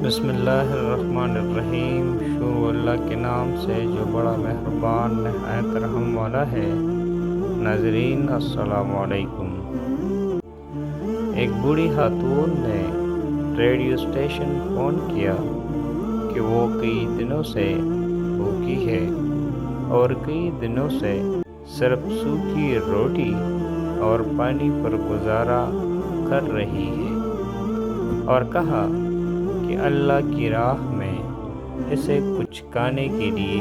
بسم اللہ الرحمن الرحیم۔ شروع اللہ کے نام سے جو بڑا مہربان نہایت رحم والا ہے۔ ناظرین السلام علیکم۔ ایک بوڑھی خاتون نے ریڈیو اسٹیشن فون کیا کہ وہ کئی دنوں سے بھوکی ہے اور کئی دنوں سے صرف سوکھی روٹی اور پانی پر گزارا کر رہی ہے، اور کہا کہ اللہ کی راہ میں اسے کچھ کھانے کے لیے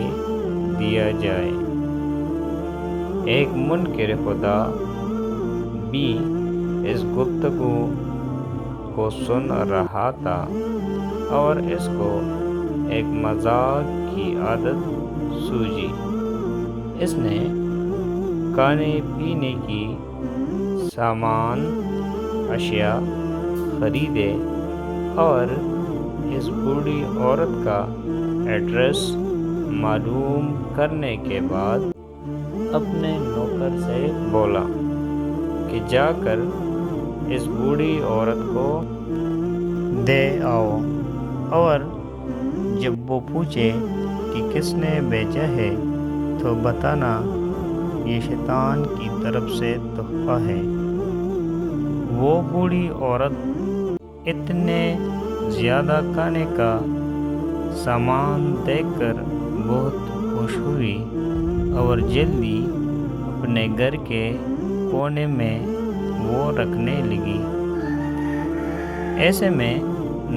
دیا جائے۔ ایک منکر خدا بھی اس گفتگو کو سن رہا تھا اور اس کو ایک مذاق کی عادت سوجی۔ اس نے کھانے پینے کی سامان اشیاء خریدے اور اس بوڑھی عورت کا ایڈریس معلوم کرنے کے بعد اپنے نوکر سے بولا کہ جا کر اس بوڑھی عورت کو دے آؤ، اور جب وہ پوچھے کہ کس نے بھیجا ہے تو بتانا یہ شیطان کی طرف سے تحفہ ہے۔ وہ بوڑھی عورت اتنے زیادہ کھانے کا سامان دیکھ کر بہت خوش ہوئی اور جلدی اپنے گھر کے کونے میں وہ رکھنے لگی۔ ایسے میں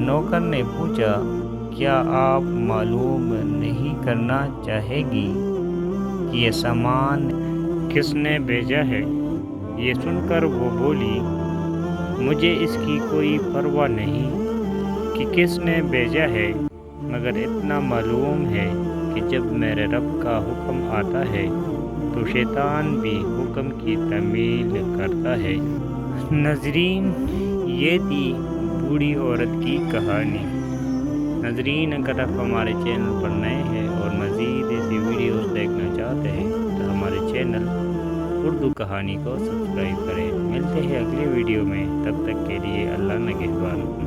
نوکر نے پوچھا، کیا آپ معلوم نہیں کرنا چاہے گی کہ یہ سامان کس نے بھیجا ہے؟ یہ سن کر وہ بولی، مجھے اس کی کوئی پرواہ نہیں کہ کس نے بھیجا ہے، مگر اتنا معلوم ہے کہ جب میرے رب کا حکم آتا ہے تو شیطان بھی حکم کی تعمیل کرتا ہے۔ ناظرین، یہ تھی بوڑھی عورت کی کہانی۔ ناظرین، اگر آپ ہمارے چینل پر نئے ہیں اور مزید ایسی ویڈیوز دیکھنا چاہتے ہیں تو ہمارے چینل اردو کہانی کو سبسکرائب کریں۔ ملتے ہیں اگلی ویڈیو میں، تب تک کے لیے اللہ نگہبان۔